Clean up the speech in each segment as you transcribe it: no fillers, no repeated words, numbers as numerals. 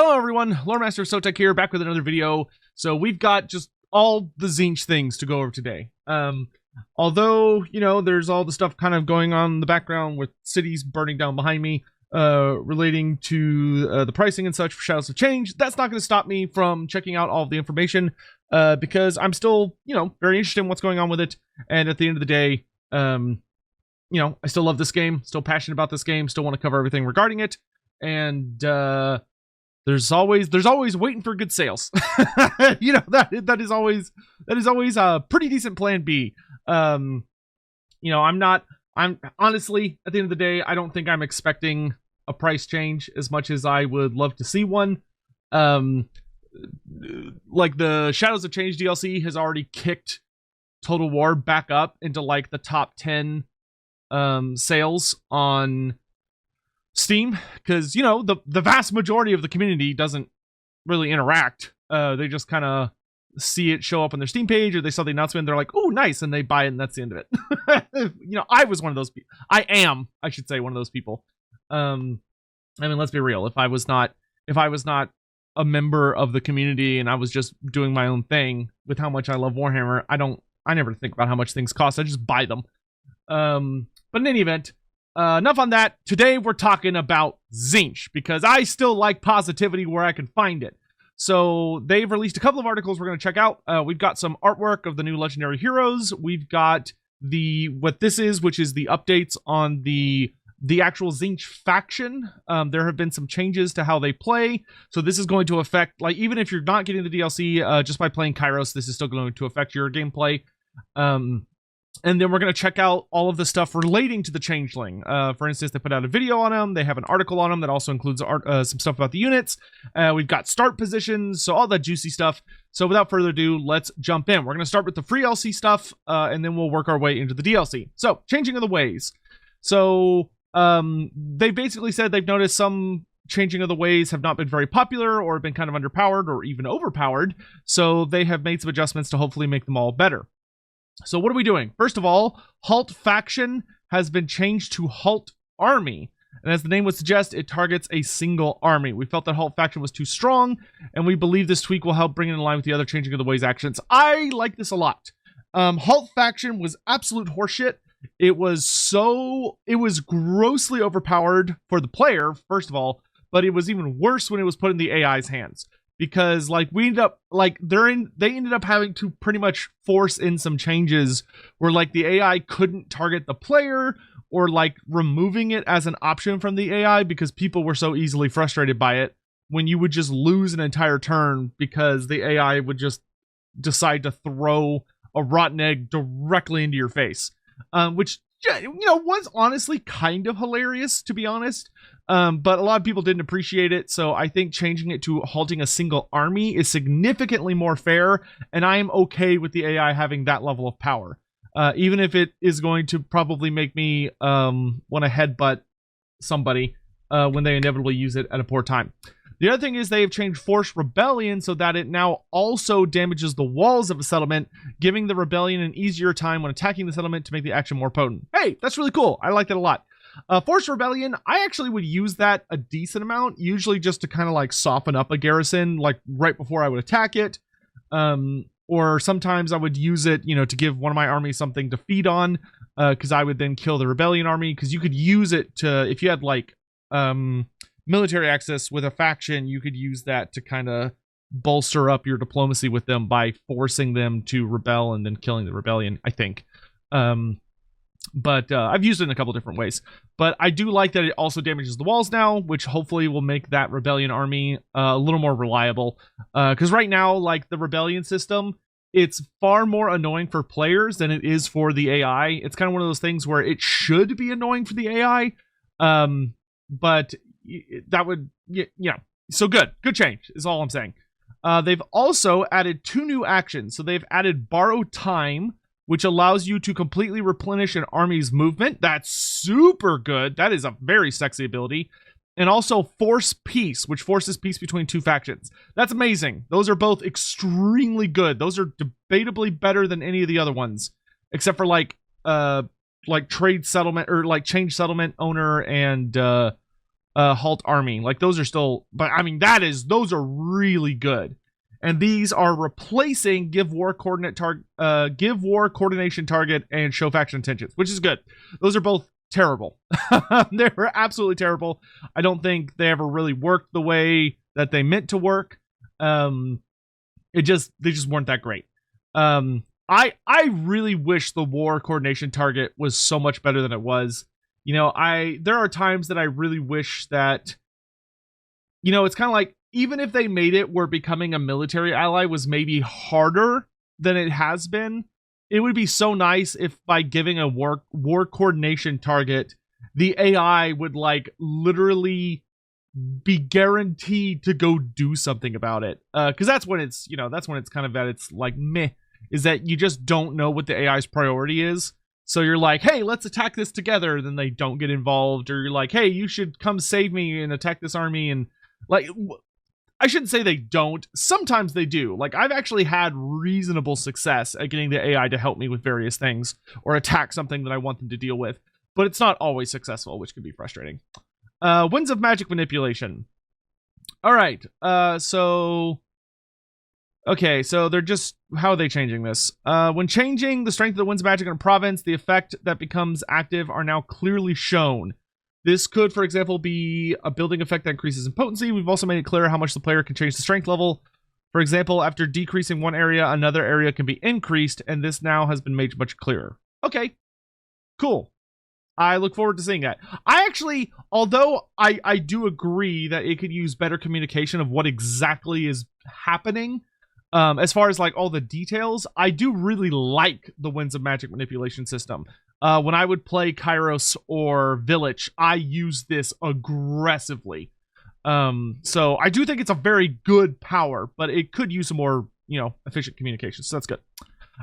Hello everyone, Loremaster Sotek here, back with another video. So we've got just all the Tzeentch things to go over today. Although, you know, there's all the stuff kind of going on in the background with cities burning down behind me, relating to the pricing and such for Shadows of Change, that's not going to stop me from checking out all of the information, because I'm still, you know, very interested in what's going on with it. And at the end of the day, you know, I still love this game, still passionate about this game, still want to cover everything regarding it. And, there's always waiting for good sales. You know, that is always a pretty decent plan B. You know, I'm honestly, at the end of the day, I don't think I'm expecting a price change as much as I would love to see one. Like the Shadows of Change DLC has already kicked Total War back up into like the top 10 sales on Steam, because, you know, the vast majority of the community doesn't really interact. They just kind of see it show up on their Steam page, or they saw the announcement and they're like, oh, nice, and they buy it, and that's the end of it. You know, I was one of those people. I should say, one of those people. I mean, let's be real. If I was not a member of the community and I was just doing my own thing with how much I love Warhammer, I never think about how much things cost. I just buy them. But in any event, enough on that. Today we're talking about Tzeentch, because I still like positivity where I can find it. So they've released a couple of articles we're going to check out. We've got some artwork of the new legendary heroes. We've got what this is, which is the updates on the actual Tzeentch faction. There have been some changes to how they play. So this is going to affect, like, even if you're not getting the DLC, just by playing Kairos, this is still going to affect your gameplay. And then we're going to check out all of the stuff relating to the Changeling. For instance, they put out a video on them. They have an article on them that also includes some stuff about the units. We've got start positions, so all that juicy stuff. So without further ado, let's jump in. We're going to start with the free LC stuff, and then we'll work our way into the DLC. So, changing of the ways. So, they basically said they've noticed some changing of the ways have not been very popular, or been kind of underpowered, or even overpowered. So they have made some adjustments to hopefully make them all better. So what are we doing? First of all, Halt Faction has been changed to Halt Army. And as the name would suggest, it targets a single army. We felt that Halt Faction was too strong, and we believe this tweak will help bring it in line with the other changing of the ways actions. I like this a lot. Halt Faction was absolute horseshit. It was grossly overpowered for the player, first of all, but it was even worse when it was put in the AI's hands. Because, like, they ended up having to pretty much force in some changes where, like, the AI couldn't target the player, or, like, removing it as an option from the AI because people were so easily frustrated by it, when you would just lose an entire turn because the AI would just decide to throw a rotten egg directly into your face. Which, you know, was honestly kind of hilarious, to be honest. But a lot of people didn't appreciate it, so I think changing it to halting a single army is significantly more fair, and I am okay with the AI having that level of power. Even if it is going to probably make me want to headbutt somebody when they inevitably use it at a poor time. The other thing is they've changed Forced Rebellion so that it now also damages the walls of a settlement, giving the rebellion an easier time when attacking the settlement to make the action more potent. Hey, that's really cool. I like that a lot. Forced Rebellion, I actually would use that a decent amount, usually just to kind of like soften up a garrison, like right before I would attack it. Or sometimes I would use it, you know, to give one of my armies something to feed on, because I would then kill the rebellion army, because you could use it to, if you had like military access with a faction, you could use that to kind of bolster up your diplomacy with them by forcing them to rebel and then killing the rebellion, I think. But I've used it in a couple different ways. But I do like that it also damages the walls now, which hopefully will make that rebellion army a little more reliable. Because right now, like, the rebellion system, it's far more annoying for players than it is for the AI. It's kind of one of those things where it should be annoying for the AI. But that would, you know, so good change is all I'm saying. They've also added 2 new actions. So they've added Borrow Time, which allows you to completely replenish an army's movement. That's super good. That is a very sexy ability. And also Force Peace, which forces peace between 2 factions. That's amazing. Those are both extremely good. Those are debatably better than any of the other ones, except for like trade settlement, or like change settlement owner, and halt army. Like those are still, but I mean those are really good. And these are replacing give war coordination target and show faction intentions, which is good. Those are both terrible. They were absolutely terrible. I don't think they ever really worked the way that they meant to work. They just weren't that great. I really wish the war coordination target was so much better than it was. You know, there are times that I really wish that, you know, it's kind of like, even if they made it where becoming a military ally was maybe harder than it has been, it would be so nice if by giving a war coordination target, the AI would like literally be guaranteed to go do something about it. Because that's when it's, you know, that's when it's kind of at its like meh, is that you just don't know what the AI's priority is. So you're like, hey, let's attack this together. Then they don't get involved. Or you're like, hey, you should come save me and attack this army. And like, I shouldn't say they don't. Sometimes they do. Like, I've actually had reasonable success at getting the AI to help me with various things or attack something that I want them to deal with. But it's not always successful, which can be frustrating. Winds of Magic Manipulation. All right. Okay, so they're just... How are they changing this? When changing the strength of the Winds of Magic in a province, the effect that becomes active are now clearly shown. This could, for example, be a building effect that increases in potency. We've also made it clear how much the player can change the strength level. For example, after decreasing one area, another area can be increased, and this now has been made much clearer. Okay, cool. I look forward to seeing that. I actually, although I do agree that it could use better communication of what exactly is happening, as far as like all the details, I do really like the Winds of Magic manipulation system. When I would play Kairos or Village, I use this aggressively. So I do think it's a very good power, but it could use some more, you know, efficient communication. So that's good.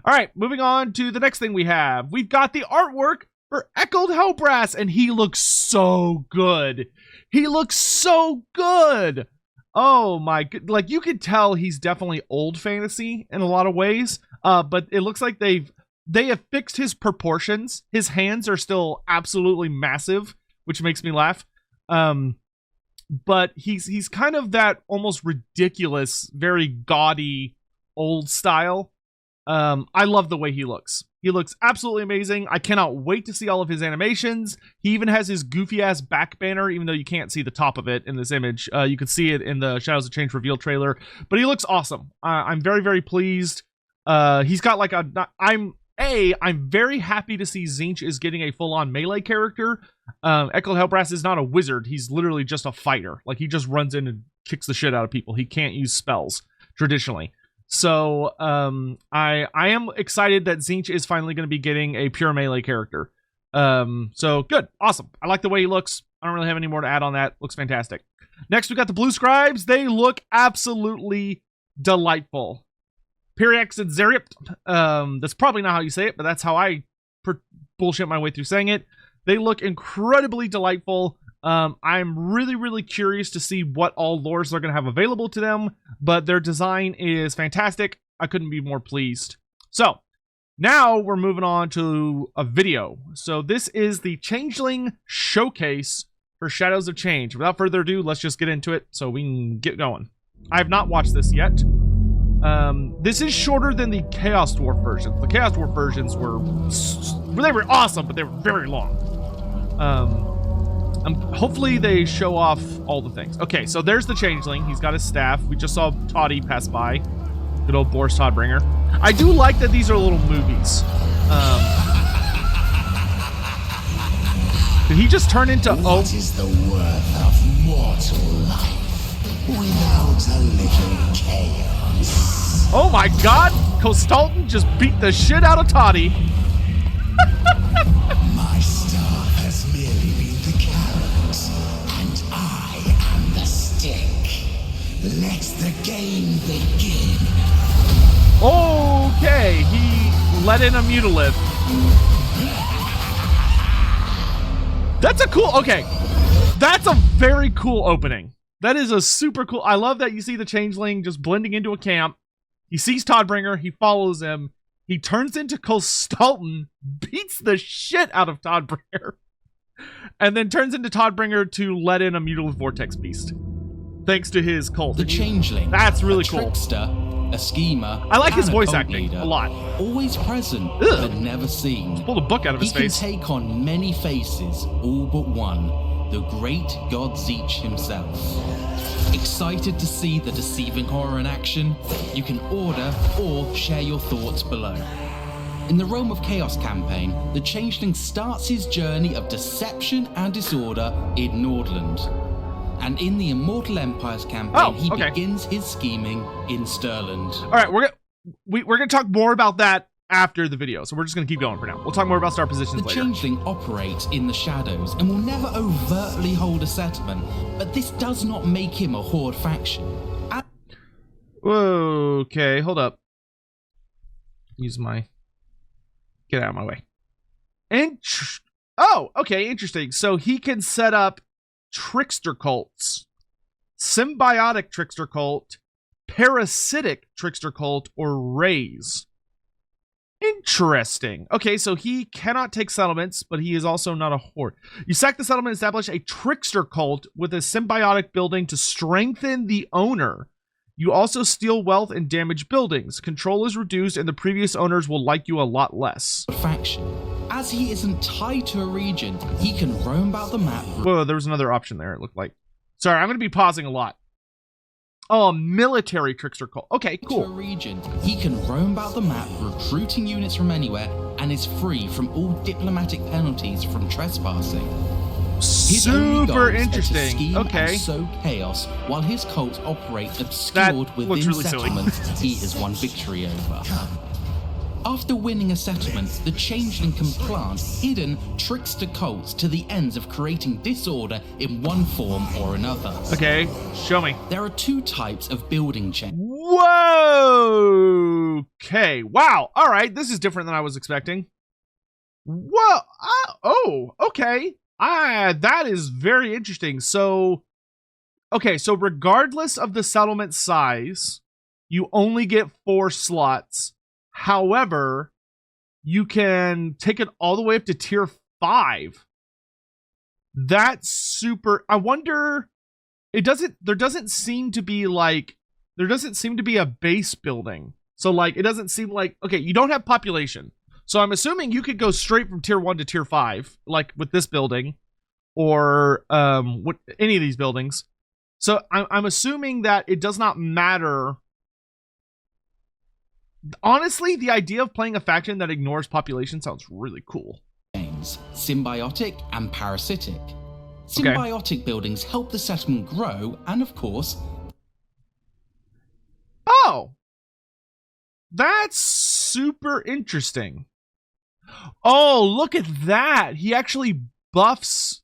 All right, moving on to the next thing we have. We've got the artwork for Echoed Hellbrass, and he looks so good. He looks so good. Oh my god, like you could tell he's definitely old fantasy in a lot of ways, but it looks like they have fixed his proportions. His hands are still absolutely massive, which makes me laugh. But he's kind of that almost ridiculous, very gaudy old style. I love the way he looks. He looks absolutely amazing. I cannot wait to see all of his animations. He even has his goofy ass back banner, even though you can't see the top of it in this image. You can see it in the Shadows of Change reveal trailer, but he looks awesome. I'm very, very pleased. He's got like I'm very happy to see Tzeentch is getting a full-on melee character. Echoed Hellbrass is not a wizard. He's literally just a fighter. Like, he just runs in and kicks the shit out of people. He can't use spells, traditionally. So, I am excited that Tzeentch is finally going to be getting a pure melee character. So, good. Awesome. I like the way he looks. I don't really have any more to add on that. Looks fantastic. Next, we got the Blue Scribes. They look absolutely delightful. Pyrrhex and Zeript. That's probably not how you say it, but that's how I bullshit my way through saying it. They look incredibly delightful. I'm really, really curious to see what all lores they're going to have available to them, but their design is fantastic. I couldn't be more pleased. So, now we're moving on to a video. So this is the Changeling showcase for Shadows of Change. Without further ado, let's just get into it so we can get going. I have not watched this yet. This is shorter than the Chaos Dwarf versions. The Chaos Dwarf versions were awesome, but they were very long. Hopefully they show off all the things. Okay, so there's the Changeling. He's got his staff. We just saw Toddy pass by. Good old Boris Todbringer. I do like that these are little movies. Did he just turn into... What is the worth of mortal life without a little chaos? Oh my god! Costalton just beat the shit out of Toddy. My staff has merely been the carrot, and I am the stick. Let the game begin. Okay, he let in a Mutalith. That's a cool... Okay, that's a very cool opening. That is a super cool... I love that you see the Changeling just blending into a camp. He sees Todbringer, he follows him, he turns into Costalton, beats the shit out of Todbringer. and then turns into Toddbringer to let in a mutable vortex beast, thanks to his cult. The Changeling. That's really a cool. Trickster, a schemer. I like his and voice cult acting leader. a lot. Always present, Ugh. but never seen. Pulled a book out of He his can face. take on many faces, all but one. The great god Tzeentch himself. Excited to see the deceiving horror in action? You can order or share your thoughts below. In the Realm of Chaos campaign, the Changeling starts his journey of deception and disorder in Nordland. And in the Immortal Empires campaign, he begins his scheming in Stirland. All right, we're gonna talk more about that after the video, so we're just gonna keep going for now. We'll talk more about star positions The later. Changeling operates in the shadows and will never overtly hold a settlement, but this does not make him a horde faction. Okay, hold up. Get out of my way. Oh, okay, interesting. So he can set up trickster cults, symbiotic trickster cult, parasitic trickster cult, or raise. Interesting. Okay, so he cannot take settlements, but he is also not a horde. You sack the settlement and establish a trickster cult with a symbiotic building to strengthen the owner. You also steal wealth and damage buildings. Control is reduced, and the previous owners will like you a lot less. Faction. As he isn't tied to a region, he can roam about the map. Whoa, there was another option there, it looked like. Sorry, I'm going to be pausing a lot. Oh, military trickster cult. Okay, cool. To a region, he can roam about the map, recruiting units from anywhere, and is free from all diplomatic penalties from trespassing. His only goal Super is to interesting. scheme Okay. and sow chaos, while his cult operates That obscured looks within really silly. settlements he has won victory over. After winning a settlement, the Changeling can plant hidden trickster cults to the ends of creating disorder in one form or another. Okay, show me. There are two types of building chains. Whoa! Okay, wow. All right, this is different than I was expecting. Whoa! Oh, okay. That is very interesting. So, okay, so regardless of the settlement size, you only get 4 slots. However, you can take it all the way up to tier 5. That's super. I wonder. There doesn't seem to be a base building. So like, it doesn't seem like, okay, you don't have population. So I'm assuming you could go straight from tier 1 to tier 5, like with this building, or with any of these buildings. So I'm assuming that it does not matter. Honestly, the idea of playing a faction that ignores population sounds really cool. Symbiotic and parasitic. Symbiotic buildings help the settlement grow, and of course... Oh! That's super interesting. Oh, look at that! He actually buffs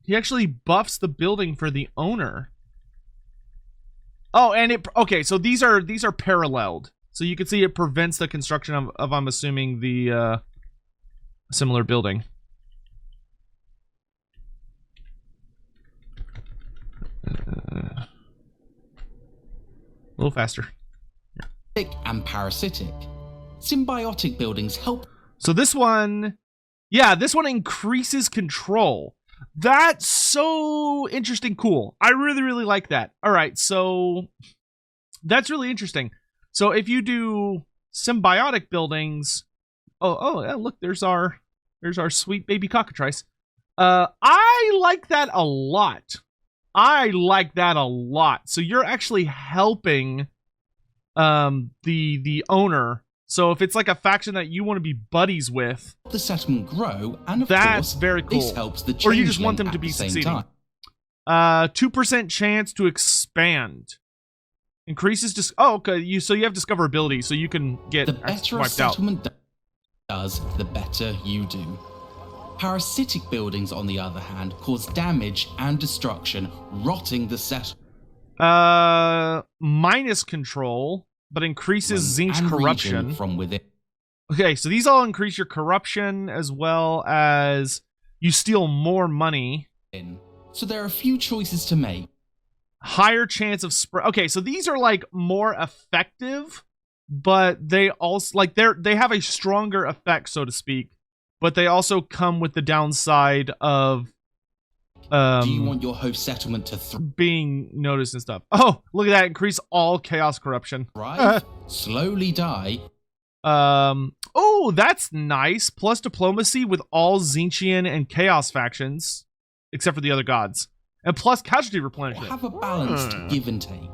the building for the owner. Oh, and okay, so these are paralleled. So you can see it prevents the construction of I'm assuming, the similar building. A little faster. And parasitic. Symbiotic buildings help. So this one, yeah, this one increases control. That's so interesting, cool. I really, really like that. All right, so that's really interesting. So if you do symbiotic buildings, yeah, look, there's our sweet baby cockatrice. I like that a lot. So you're actually helping the owner. So if it's like a faction that you want to be buddies with, the settlement grow, and of that's course, very cool. This helps the or you just want Changeling them to at be the same succeeding. time. 2% chance to expand. Increases okay. So you have discoverability, so you can get The better a wiped out. settlement does, the better you do. Parasitic buildings, on the other hand, cause damage and destruction, rotting the settlement. Minus control, but increases Tzeentch corruption from within. Okay, so these all increase your corruption as well as you steal more money. So there are a few choices to make. Higher chance of spread. Okay, so these are like more effective, but they also like they have a stronger effect, so to speak, but they also come with the downside of Do you want your host settlement to being noticed and stuff. Oh, look at that. Increase all chaos corruption. thrive, slowly die? Oh, that's nice. Plus diplomacy with all Tzeentchian and chaos factions, except for the other gods. And plus casualty replenishment. Have a balanced give and take.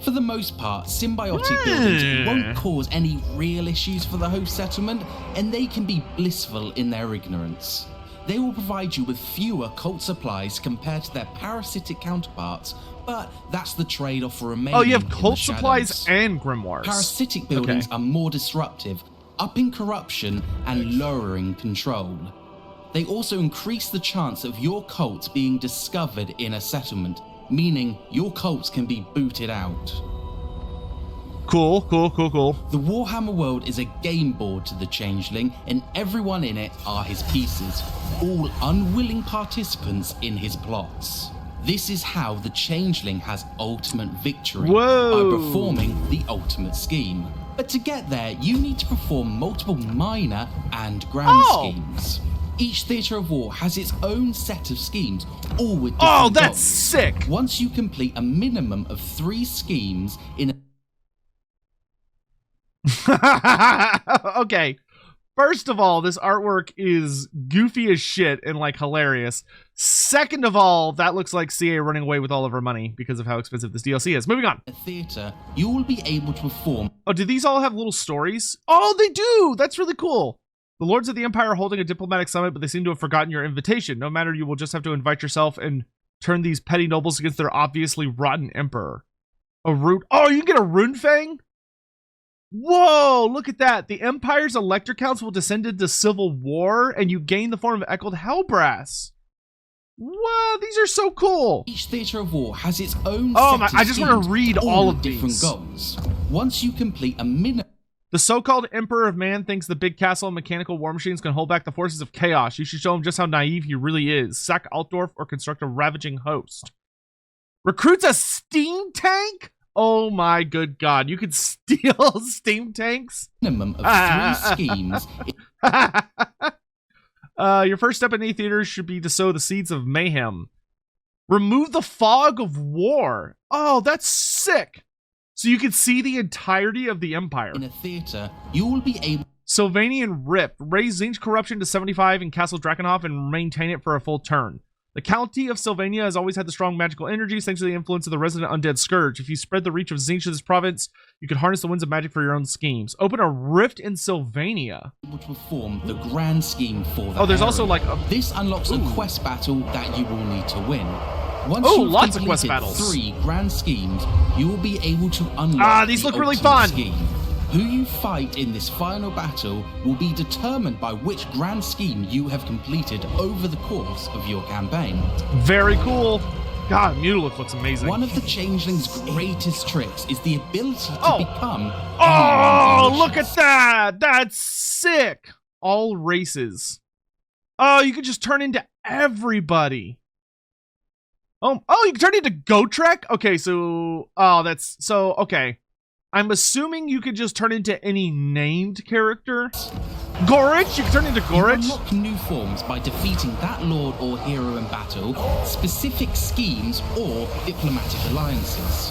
For the most part, symbiotic buildings won't cause any real issues for the host settlement, and they can be blissful in their ignorance. They will provide you with fewer cult supplies compared to their parasitic counterparts, but that's the trade-off for remaining. Oh, you have in the cult supplies shadows. and grimoires. Parasitic buildings are more disruptive, upping corruption and lowering control. They also increase the chance of your cult being discovered in a settlement, meaning your cults can be booted out. Cool. The Warhammer world is a game board to the Changeling, and everyone in it are his pieces, all unwilling participants in his plots. This is how the Changeling has ultimate victory, by performing the ultimate scheme. But to get there, you need to perform multiple minor and grand schemes. Each theatre of war has its own set of schemes, all with different that's goals. sick! Once you complete a minimum of 3 schemes in a Okay. First of all, this artwork is goofy as shit and like hilarious. Second of all, that looks like CA running away with all of her money because of how expensive this DLC is. Moving on. theatre, you will be able to perform. Oh, do these all have little stories? Oh, they do! That's really cool. The Lords of the Empire are holding a diplomatic summit, but they seem to have forgotten your invitation. No matter, you will just have to invite yourself and turn these petty nobles against their obviously rotten emperor. A rune. Oh, you can get a rune fang? Whoa, look at that. The Empire's elector counts will descend into civil war, and you gain the form of Echoed Hellbrass. Wow, these are so cool. Each theatre of war has its own Oh set my, of I just want schemes, to read all of with different these. goals. Once you complete a minimum. The so-called Emperor of Man thinks the big castle and mechanical war machines can hold back the forces of chaos. You should show him just how naive he really is. Sack Altdorf or construct a ravaging host. Recruits a steam tank? Oh my good god. You could steal steam tanks? Minimum of 3 schemes. Your first step in any theater should be to sow the seeds of mayhem. Remove the fog of war. Oh, that's sick. So you can see the entirety of the Empire. In a theatre, you will be able. Sylvanian Rift. Raise Tzeentch corruption to 75 in Castle Drakenhof and maintain it for a full turn. The County of Sylvania has always had the strong magical energies thanks to the influence of the resident undead scourge. If you spread the reach of Tzeentch to this province, you can harness the winds of magic for your own schemes. Open a rift in Sylvania. Able to perform the grand scheme for that. Oh, there's area. also like a... This unlocks a quest battle that you will need to win. Once Oh, you've lots of quest completed battles. 3 grand schemes, you will be able to unlock these the look really ultimate fun. scheme. Who you fight in this final battle will be determined by which grand scheme you have completed over the course of your campaign. Very cool. God, Mutalisk looks amazing. One of the Changeling's greatest tricks is the ability to become. Oh, look at that. That's sick. All races. Oh, you can just turn into everybody. Oh, you can turn into Gotrek? Okay, so... Oh, that's... So, okay. I'm assuming you could just turn into any named character. Gorich? You can turn into You Gorich? unlock new forms by defeating that lord or hero in battle, specific schemes, or diplomatic alliances.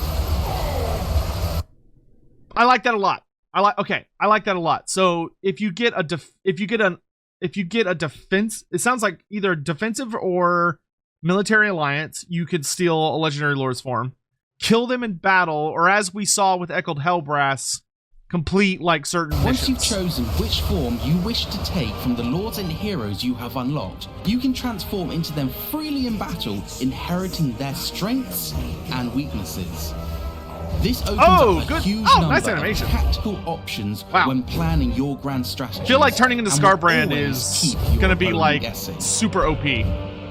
I like that a lot. I like that a lot. So if you get a defense, it sounds like either defensive or military alliance, you could steal a legendary lord's form, kill them in battle, or as we saw with Echoed Hellbrass, complete like certain Once you've missions. chosen which form you wish to take from the lords and heroes you have unlocked, you can transform into them freely in battle, inheriting their strengths and weaknesses. This opens up a huge number nice animation. of tactical options when planning your grand strategy. I feel like turning into and will Scarbrand always is keep your gonna be opponent like guessing. super OP.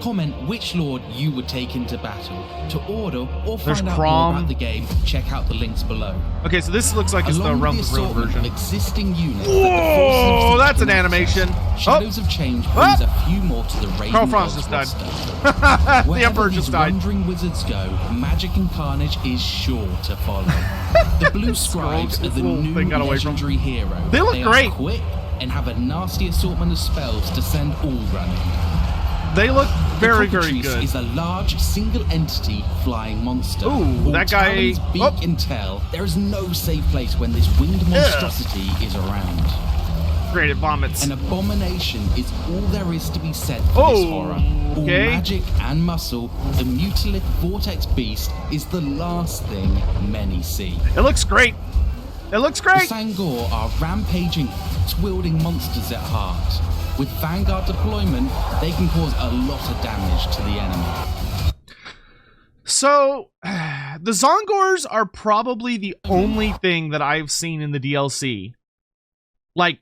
Comment which lord you would take into battle. To order or There's find out Crom. more about the game, check out the links below. Okay, so this looks like it's the Along with Realm the of Ruin assortment version. of existing units that the Whoa, forces of that's an Tzeentch animation. have, Shadows of Change brings a few more to the Raven Carl Franz Gods just died. roster. The Wherever Emperor these just died. wandering wizards go, magic and carnage is sure to follow. The blue scribes are the Little new thing got away from legendary hero. They look are great. Quick, and have a nasty assortment of spells to send all running. They look very, the very Cockatrice good. is a large single-entity flying monster. Ooh, All that guy- talons, beak, oh. and tail. There is no safe place when this winged monstrosity is around. Great, it vomits. An abomination is all there is to be said for this horror. All okay. magic and muscle, the mutilate vortex beast is the last thing many see. It looks great. It looks The great. Sangor are rampaging, wielding monsters at heart. With Vanguard deployment, they can cause a lot of damage to the enemy. So, the Zongors are probably the only thing that I've seen in the DLC. Like,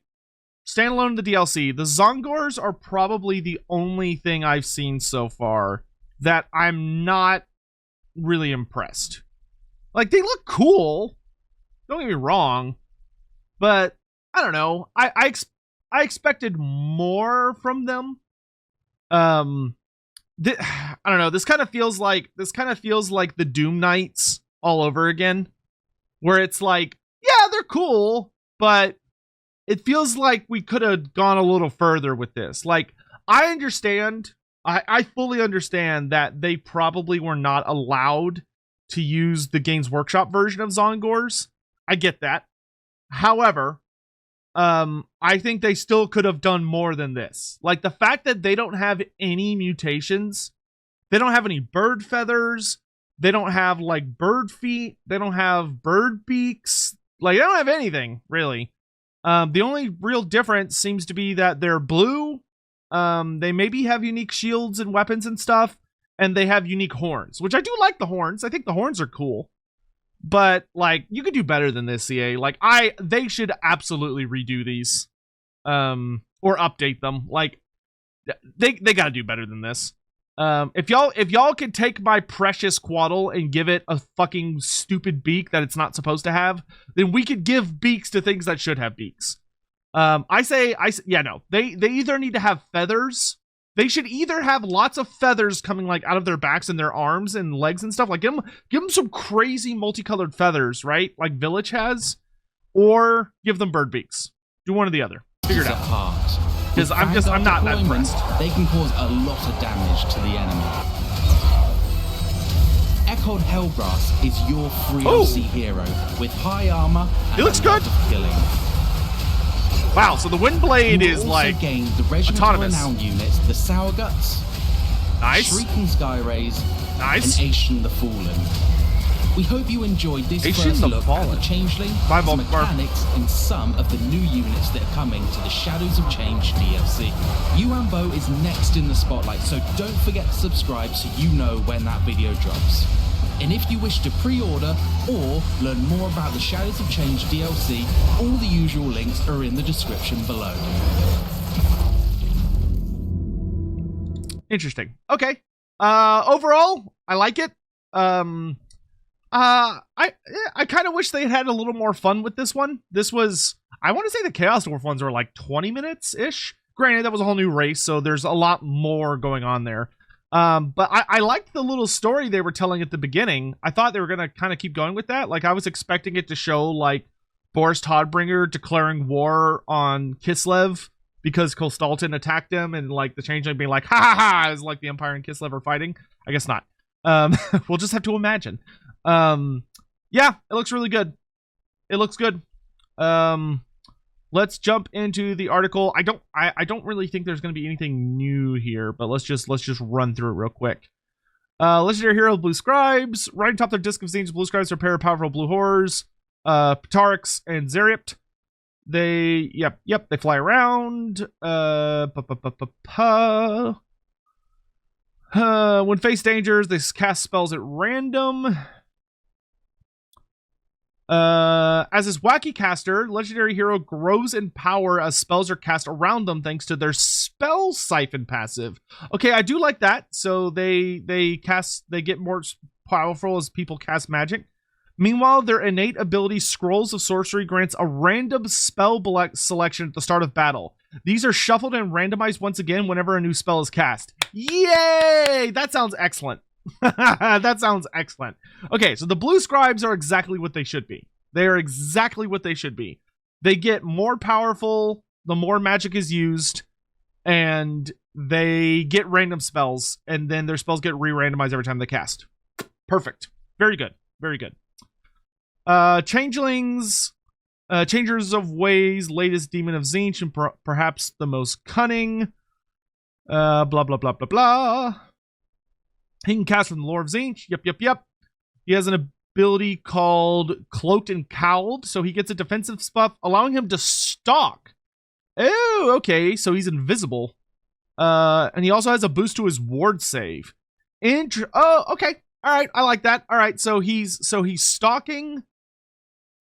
standalone in the DLC, the Zongors are probably the only thing I've seen so far that I'm not really impressed. Like, they look cool. Don't get me wrong. But, I don't know. I expected more from them. I don't know. This kind of feels like the Doom Knights all over again, where it's like, yeah, they're cool, but it feels like we could have gone a little further with this. Like, I understand, I fully understand that they probably were not allowed to use the Games Workshop version of Zongors. I get that. However, I think they still could have done more than this. Like, the fact that they don't have any mutations, they don't have any bird feathers, they don't have, like, bird feet, they don't have bird beaks, like, they don't have anything, really. The only real difference seems to be that they're blue, they maybe have unique shields and weapons and stuff, and they have unique horns, which I do like the horns. I think the horns are cool. But, like, you could do better than this, CA. Like, they should absolutely redo these. Or update them. Like, they gotta do better than this. If y'all could take my precious Quaddle and give it a fucking stupid beak that it's not supposed to have, then we could give beaks to things that should have beaks. Yeah, no. They either need to have feathers. They should either have lots of feathers coming, like, out of their backs and their arms and legs and stuff. Like, give them some crazy multicolored feathers, right? Like Village has. Or give them bird beaks. Do one or the other. Figure it out. Because I'm not that impressed. They can cause a lot of damage to the enemy. Echoed Hellbrass is your free OC hero with high armor and It looks a lot good. of killing. Wow, so the Windblade You is also like gained the Regiment autonomous. Renown units, the Sour Guts, Nice. Shrieking Sky Rays, Nice. and Aishin the Fallen. We hope you enjoyed this Aishin first the look at Fallen. the Changeling, Bye, its Volkmar. mechanics, and some of the new units that are coming to the Shadows of Change DLC. Yuanbo is next in the spotlight, so don't forget to subscribe so you know when that video drops. And if you wish to pre-order or learn more about the Shadows of Change DLC, all the usual links are in the description below. Interesting. Okay. Overall, I like it. I kind of wish they had a little more fun with this one. This was, I want to say the Chaos Dwarf ones were like 20 minutes-ish. Granted, that was a whole new race, so there's a lot more going on there. But I liked the little story they were telling at the beginning. I thought they were going to kind of keep going with that. Like, I was expecting it to show, like, Boris Todbringer declaring war on Kislev because Kostaltin attacked him, and, like, the Changeling being like, ha ha ha, is like the Empire and Kislev are fighting. I guess not. We'll just have to imagine. Yeah, it looks really good. It looks good. Let's jump into the article. I don't really think there's going to be anything new here, but let's just run through it real quick. Legendary hero Blue Scribes. Right atop their disc of Tzeentch, Blue Scribes are a pair of powerful blue horrors. Ptarix and Zeript. They they fly around. When face dangers, they cast spells at random. As his wacky caster, legendary hero grows in power as spells are cast around them thanks to their spell siphon passive. Okay, I do like that. So they get more powerful as people cast magic. Meanwhile, their innate ability Scrolls of Sorcery grants a random spell selection at the start of battle. These are shuffled and randomized once again whenever a new spell is cast. Yay! That sounds excellent. That sounds excellent. Okay, so the Blue Scribes are exactly what they should be. They are exactly what they should be. They get more powerful the more magic is used, and they get random spells, and then their spells get re-randomized every time they cast. Perfect. Very good. Very good. Changelings, Changers of Ways, latest demon of Tzeentch, and perhaps the most cunning. Blah, blah, blah, blah, blah. He can cast from the lore of Tzeentch. Yep. He has an ability called Cloaked and Cowled, so he gets a defensive buff, allowing him to stalk. Oh, okay, so he's invisible. And he also has a boost to his ward save. Oh, okay. All right, I like that. All right, so he's stalking.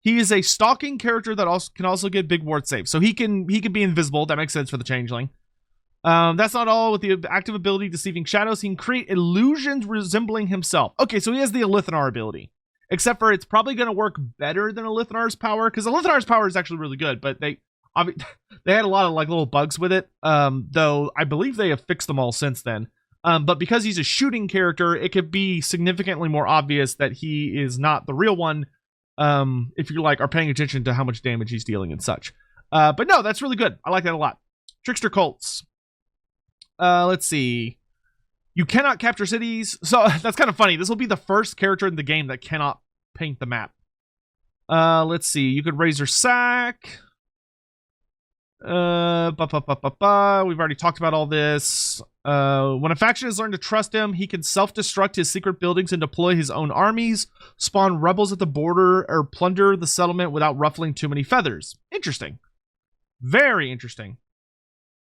He is a stalking character that can also get big ward save. So he can be invisible. That makes sense for the Changeling. That's not all. With the active ability Deceiving Shadows, he can create illusions resembling himself. Okay, so he has the Elithanar ability. Except for it's probably going to work better than Elithanar's power, because Elithanar's power is actually really good, but they had a lot of like little bugs with it, though I believe they have fixed them all since then. But because he's a shooting character, it could be significantly more obvious that he is not the real one, if you like are paying attention to how much damage he's dealing and such. But no, that's really good. I like that a lot. Trickster Cults. Let's see. You cannot capture cities. So that's kind of funny. This will be the first character in the game that cannot paint the map. Let's see. You could Razor Sack. We've already talked about all this. When a faction has learned to trust him, he can self-destruct his secret buildings and deploy his own armies, spawn rebels at the border, or plunder the settlement without ruffling too many feathers. Interesting. Very interesting.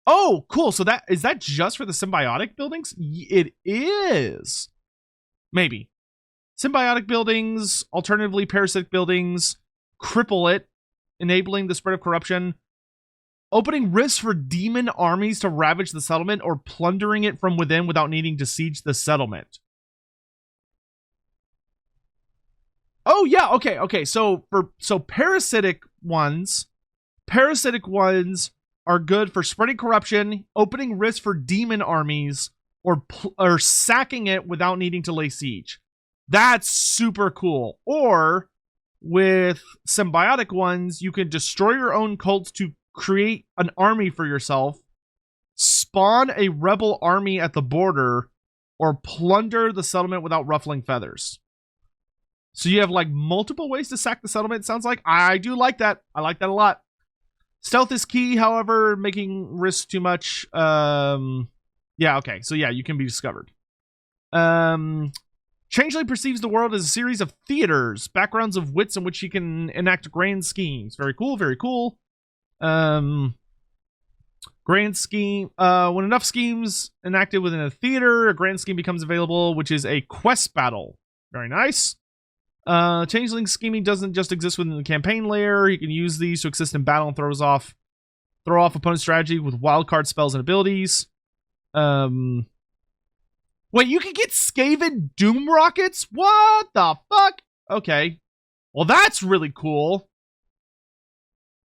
Oh, cool. So is that just for the symbiotic buildings? It is. Maybe. Symbiotic buildings, alternatively parasitic buildings, cripple it, enabling the spread of corruption, opening risks for demon armies to ravage the settlement, or plundering it from within without needing to siege the settlement. Oh, yeah. Okay. So parasitic ones are good for spreading corruption, opening risks for demon armies, or sacking it without needing to lay siege. That's super cool. Or with symbiotic ones, you can destroy your own cults to create an army for yourself, spawn a rebel army at the border, or plunder the settlement without ruffling feathers. So you have like multiple ways to sack the settlement, it sounds like. I do like that. I like that a lot. Stealth is key, however, making risk too much. Yeah, okay. So yeah, you can be discovered. Changeling perceives the world as a series of theaters, backgrounds of wits in which he can enact grand schemes. Very cool, very cool. Grand scheme. When enough schemes enacted within a theater, a grand scheme becomes available, which is a quest battle. Very nice. Changeling scheming doesn't just exist within the campaign layer. He can use these to exist in battle and throw off opponent's strategy with wildcard spells and abilities. Wait, you can get Skaven Doom Rockets? What the fuck? Okay. Well, that's really cool.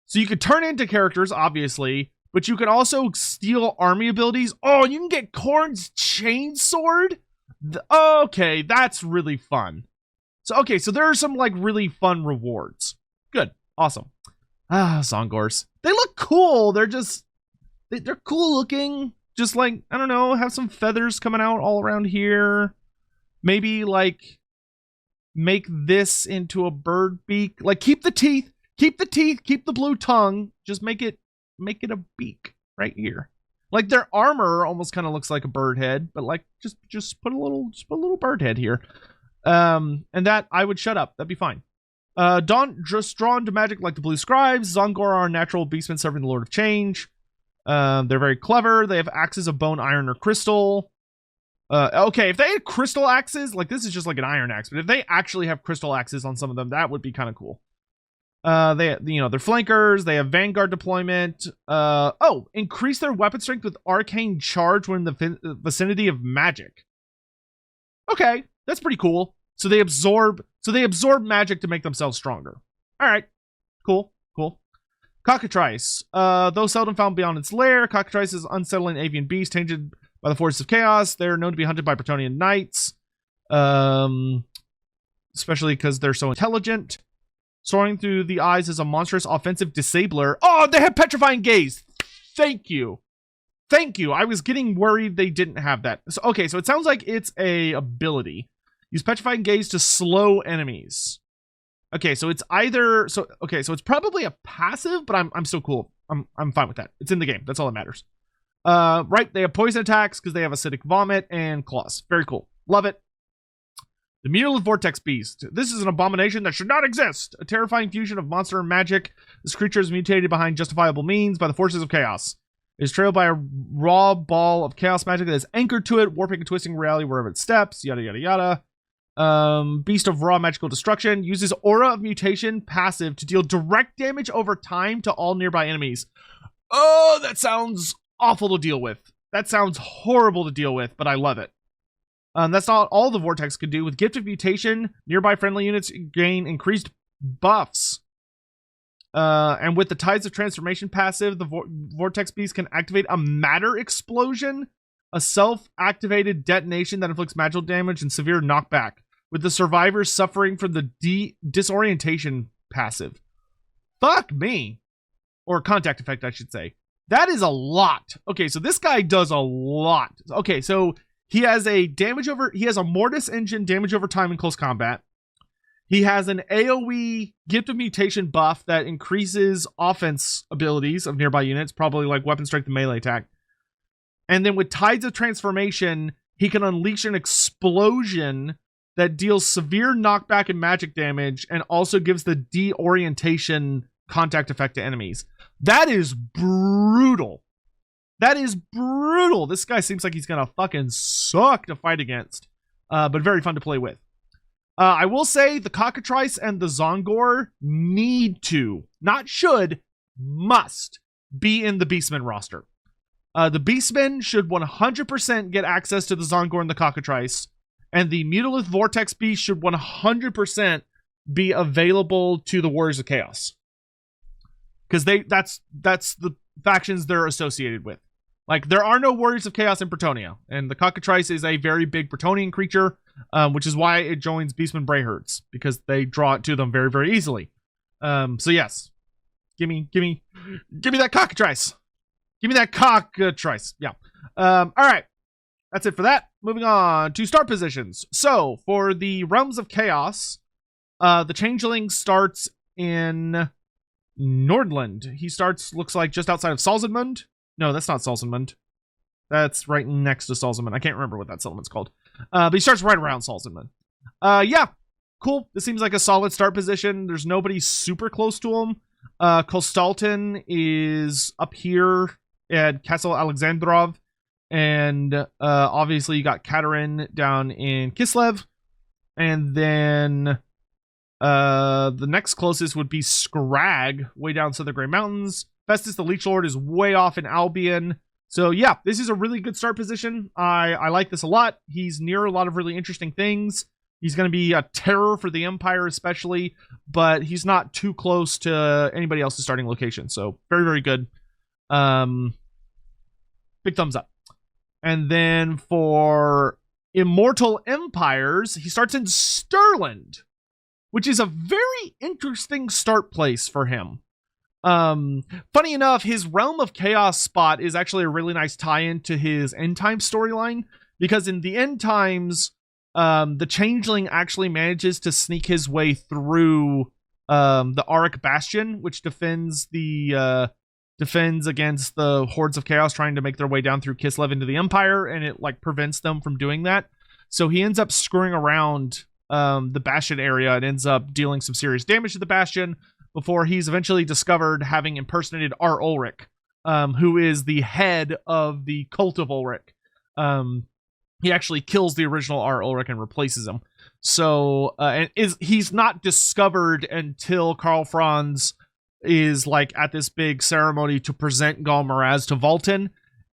So you could turn into characters, obviously, but you can also steal army abilities. Oh, and you can get Khorne's Chainsword? Okay, that's really fun. So there are some like really fun rewards. Good. Awesome. Zongors. They look cool. They're cool looking. Just like, I don't know, have some feathers coming out all around here. Maybe like make this into a bird beak. Like keep the teeth, keep the blue tongue. Just make it a beak right here. Like their armor almost kind of looks like a bird head, but like just put a little bird head here. And that I would shut up. That'd be fine. Just drawn to magic like the Blue Scribes. Zongor are natural beastmen serving the Lord of Change. They're very clever. They have axes of bone, iron, or crystal. Okay, if they had crystal axes, like this is just like an iron axe, but if they actually have crystal axes on some of them, that would be kind of cool. They're flankers. They have vanguard deployment. Increase their weapon strength with arcane charge when in the vicinity of magic. Okay, that's pretty cool. So they absorb magic to make themselves stronger. All right, cool. Cockatrice. Though seldom found beyond its lair, Cockatrice is an unsettling avian beast tainted by the forces of chaos. They're known to be hunted by Bretonnian knights, especially because they're so intelligent. Soaring through the eyes is a monstrous offensive disabler. Oh, they have petrifying gaze. Thank you. Thank you. I was getting worried they didn't have that. So, okay, so it sounds like it's a ability. Use Petrifying Gaze to slow enemies. Okay, so it's either so it's probably a passive, but I'm still cool. I'm fine with that. It's in the game. That's all that matters. Right, they have poison attacks because they have acidic vomit and claws. Very cool. Love it. The Mutilate Vortex Beast. This is an abomination that should not exist. A terrifying fusion of monster and magic. This creature is mutated behind justifiable means by the forces of chaos. It is trailed by a raw ball of chaos magic that is anchored to it, warping and twisting reality wherever it steps. Yada yada yada. Beast of raw magical destruction. Uses Aura of Mutation passive to deal direct damage over time to all nearby enemies. Oh, that sounds awful to deal with. That sounds horrible to deal with, but I love it. That's not all the Vortex could do. With Gift of Mutation, nearby friendly units gain increased buffs. And with the Tides of Transformation passive, the Vortex Beast can activate a Matter Explosion, a self-activated detonation that inflicts magical damage and severe knockback, with the survivors suffering from the Disorientation passive. Fuck me. Or Contact Effect, I should say. That is a lot. Okay, so this guy does a lot. Okay, so he has a Mortis Engine damage over time in close combat. He has an AoE Gift of Mutation buff that increases offense abilities of nearby units, probably like weapon strength and melee attack. And then with Tides of Transformation, he can unleash an explosion that deals severe knockback and magic damage and also gives the deorientation contact effect to enemies. That is brutal. That is brutal. This guy seems like he's gonna fucking suck to fight against, but very fun to play with. I will say the Cockatrice and the Zongor need to, not should, must be in the Beastmen roster. The Beastmen should 100% get access to the Zongor and the Cockatrice, and the Mutilith Vortex Beast should 100% be available to the Warriors of Chaos. Because that's the factions they're associated with. Like, there are no Warriors of Chaos in Bretonnia, and the Cockatrice is a very big Bretonian creature, which is why it joins Beastmen Brayherds, because they draw it to them very, very easily. So yes, give me that Cockatrice. Give me that Cockatrice. Yeah. All right, that's it for that. Moving on to start positions. So for the Realms of Chaos, the Changeling starts in Nordland. He starts, looks like, just outside of Salzenmund. No, that's not Salzenmund. That's right next to Salzenmund. I can't remember what that settlement's called. But he starts right around Salzenmund. Yeah, cool. This seems like a solid start position. There's nobody super close to him. Kostalton is up here at Castle Alexandrov. And obviously you got Katerin down in Kislev. And then the next closest would be Scrag, way down to the Grey Mountains. Festus the Leech Lord is way off in Albion. So yeah, this is a really good start position. I like this a lot. He's near a lot of really interesting things. He's going to be a terror for the Empire especially, but he's not too close to anybody else's starting location. So very, very good. Big thumbs up. And then for Immortal Empires, he starts in Stirland, which is a very interesting start place for him. Funny enough, his Realm of Chaos spot is actually a really nice tie-in to his End Times storyline, because in the End Times, the Changeling actually manages to sneak his way through the Auric Bastion, which defends against the hordes of chaos trying to make their way down through Kislev into the Empire, and it like prevents them from doing that. So he ends up screwing around the Bastion area and ends up dealing some serious damage to the Bastion, before he's eventually discovered having impersonated R. Ulrich, who is the head of the Cult of Ulrich. He actually kills the original R. Ulrich and replaces him. So, he's not discovered until Karl Franz is like at this big ceremony to present Gal Maraz to Vultan.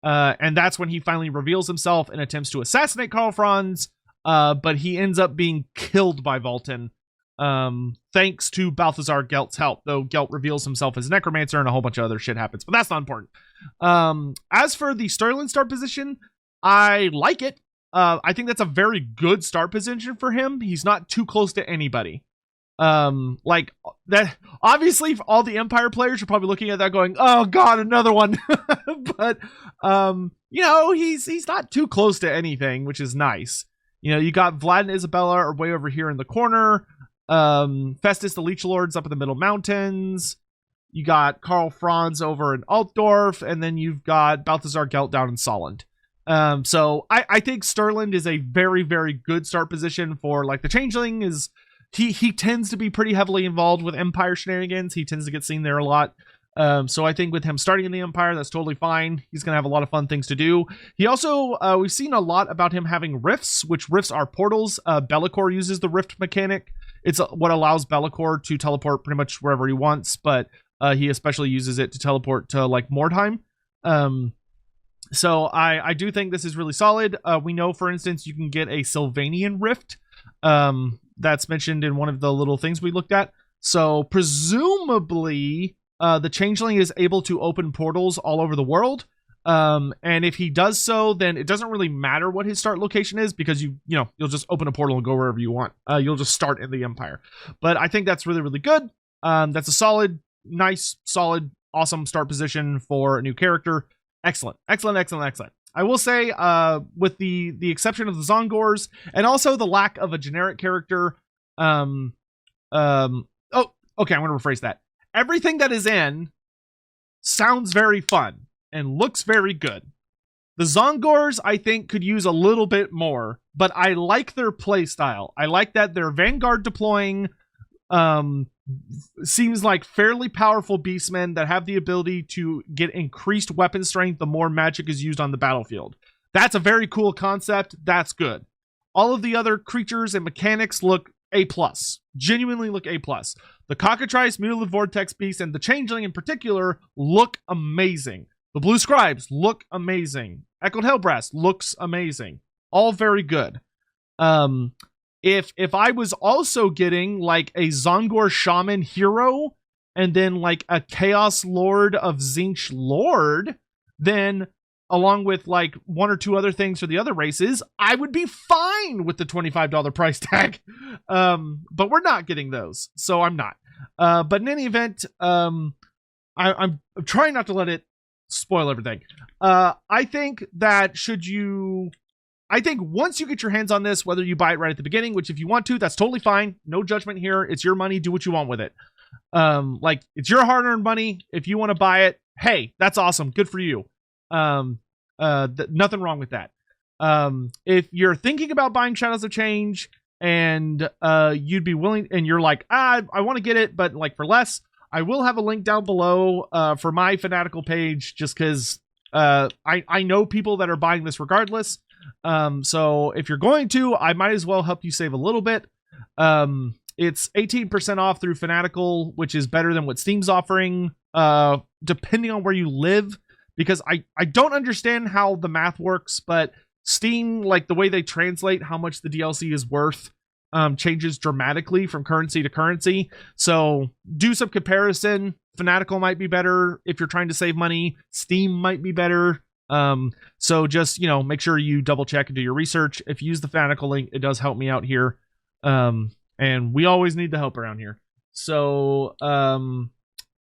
And that's when he finally reveals himself and attempts to assassinate Karl Franz. But he ends up being killed by Vultan. Thanks to Balthazar Gelt's help, though Gelt reveals himself as Necromancer and a whole bunch of other shit happens, but that's not important. As for the Stirland start position, I like it. I think that's a very good start position for him. He's not too close to anybody. Like that, obviously all the Empire players are probably looking at that going, oh god, another one. But you know, he's not too close to anything, which is nice. You know, you got Vlad and Isabella are way over here in the corner. Festus the Leech Lord's up in the Middle Mountains. You got Karl Franz over in Altdorf, and then you've got Balthazar Gelt down in Solent. So I think Stirland is a very, very good start position for, like, the Changeling is, he tends to be pretty heavily involved with Empire shenanigans. He tends to get seen there a lot. So I think with him starting in the Empire, that's totally fine. He's going to have a lot of fun things to do. He also, we've seen a lot about him having rifts, which rifts are portals. Bellicor uses the rift mechanic. It's what allows Bellicor to teleport pretty much wherever he wants, but he especially uses it to teleport to, like, Mordheim. So I do think this is really solid. We know, for instance, you can get a Sylvanian rift. That's mentioned in one of the little things we looked at. So presumably the Changeling is able to open portals all over the world. And if he does so, then it doesn't really matter what his start location is, because you'll just open a portal and go wherever you want. You'll just start in the Empire. But I think that's really, really good. That's a solid, nice, solid, awesome start position for a new character. Excellent. I will say, with the exception of the Zongors, and also the lack of a generic character, okay, I'm going to rephrase that. Everything that is in sounds very fun and looks very good. The Zongors, I think, could use a little bit more, but I like their play style. I like that they're Vanguard deploying, seems like fairly powerful beastmen that have the ability to get increased weapon strength the more magic is used on the battlefield. That's a very cool concept. That's good. All of the other creatures and mechanics look A+. Genuinely look A+. The Cockatrice, Mutilid Vortex Beast, and the Changeling in particular look amazing. The Blue Scribes look amazing. Echoed Hellbrass looks amazing. All very good. If I was also getting, like, a Zongor Shaman hero and then, like, a Chaos Lord of Tzeentch Lord, then along with, like, one or two other things for the other races, I would be fine with the $25 price tag. But we're not getting those, so I'm not. But in any event, I'm trying not to let it spoil everything. I think that I think once you get your hands on this, whether you buy it right at the beginning, which if you want to, that's totally fine. No judgment here. It's your money. Do what you want with it. Like, it's your hard-earned money. If you want to buy it, hey, that's awesome. Good for you. Nothing wrong with that. If you're thinking about buying Shadows of Change and you'd be willing, and you're like, I want to get it, but, like, for less, I will have a link down below for my Fanatical page, just because I know people that are buying this regardless. So if you're going to, I might as well help you save a little bit. It's 18% off through Fanatical, which is better than what Steam's offering, depending on where you live, because I don't understand how the math works, but Steam, like, the way they translate how much the DLC is worth, changes dramatically from currency to currency. So do some comparison. Fanatical might be better if you're trying to save money. Steam might be better. So just, make sure you double check and do your research. If you use the Fanatical link, it does help me out here. And we always need the help around here. So,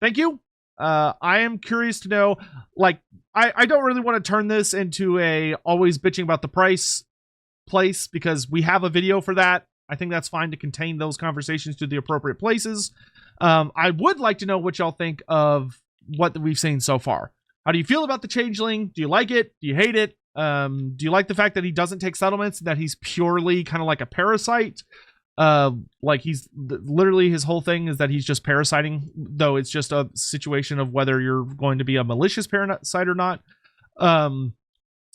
thank you. I am curious to know, like, I don't really want to turn this into a always bitching about the price place, because we have a video for that. I think that's fine to contain those conversations to the appropriate places. I would like to know what y'all think of what we've seen so far. How do you feel about the Changeling? Do you like it? Do you hate it? Do you like the fact that he doesn't take settlements, that he's purely kind of like a parasite? Like, he's literally, his whole thing is that he's just parasiting, though it's just a situation of whether you're going to be a malicious parasite or not.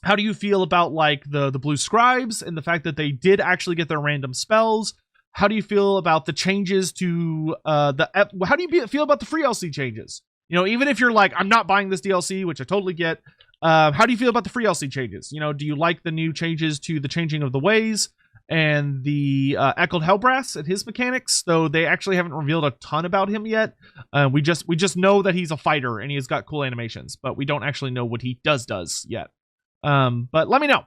How do you feel about, like, the Blue Scribes and the fact that they did actually get their random spells? How do you feel about the changes to how do you feel about the free LC changes? Even if you're like, I'm not buying this DLC, which I totally get. How do you feel about the free LC changes? Do you like the new changes to the Changing of the Ways and the Echoed Hellbrass and his mechanics? Though they actually haven't revealed a ton about him yet. We just know that he's a fighter and he has got cool animations, but we don't actually know what he does yet. But let me know.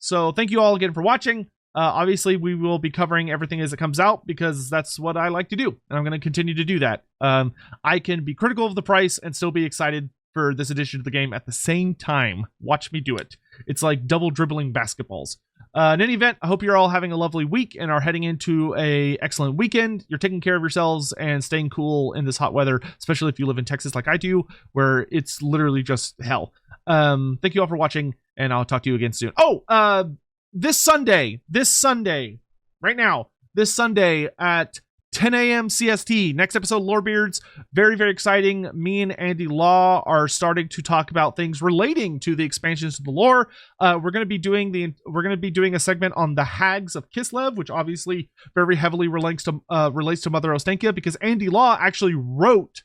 So thank you all again for watching. Obviously, we will be covering everything as it comes out because that's what I like to do, and I'm going to continue to do that. I can be critical of the price and still be excited for this edition of the game at the same time. Watch me do it. It's like double dribbling basketballs. In any event, I hope you're all having a lovely week and are heading into a excellent weekend. You're taking care of yourselves and staying cool in this hot weather, especially if you live in Texas like I do, where it's literally just hell. Thank you all for watching, and I'll talk to you again soon. This Sunday, right now, this Sunday at 10 a.m. CST, next episode, Lorebeards. Very, very exciting. Me and Andy Law are starting to talk about things relating to the expansions to the lore. We're going to be doing a segment on the Hags of Kislev, which obviously very heavily relates to Mother Ostenka, because Andy Law actually wrote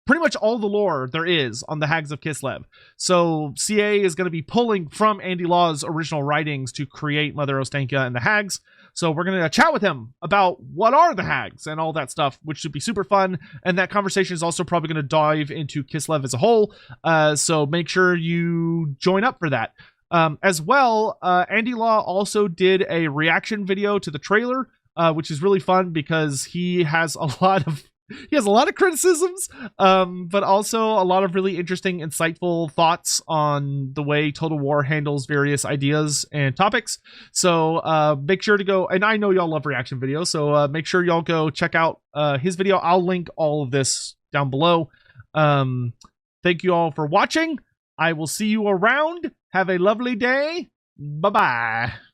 pretty much all the lore there is on the Hags of Kislev. So CA is going to be pulling from Andy Law's original writings to create Mother Ostenka and the Hags. So we're going to chat with him about what are the Hags and all that stuff, which should be super fun. And that conversation is also probably going to dive into Kislev as a whole. So make sure you join up for that. As well, Andy Law also did a reaction video to the trailer, which is really fun because he has a lot of criticisms, but also a lot of really interesting, insightful thoughts on the way Total War handles various ideas and topics. So make sure to go, and I know y'all love reaction videos, so make sure y'all go check out his video. I'll link all of this down below. Thank you all for watching. I will see you around. Have a lovely day. Bye-bye.